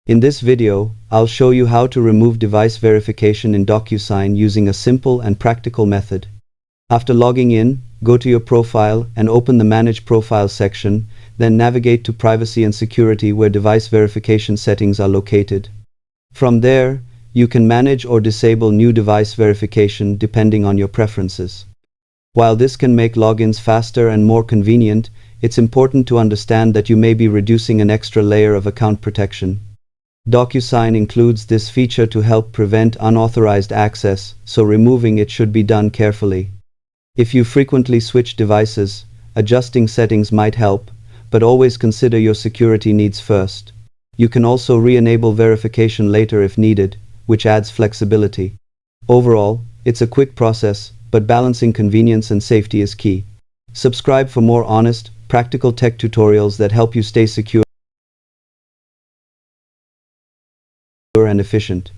In this video, I'll show you how to remove device verification in Docusign using a simple and practical method. After logging in, go to your profile and open the Manage Profile section, then navigate to Privacy and Security where device verification settings are located. From there, you can manage or disable new device verification depending on your preferences. While this can make logins faster and more convenient, it's important to understand that you may be reducing an extra layer of account protection. Docusign includes this feature to help prevent unauthorized access, so removing it should be done carefully. If you frequently switch devices, adjusting settings might help, but always consider your security needs first. You can also re-enable verification later if needed, which adds flexibility. Overall, it's a quick process, but balancing convenience and safety is key. Subscribe for more honest, practical tech tutorials that help you stay secure and efficient.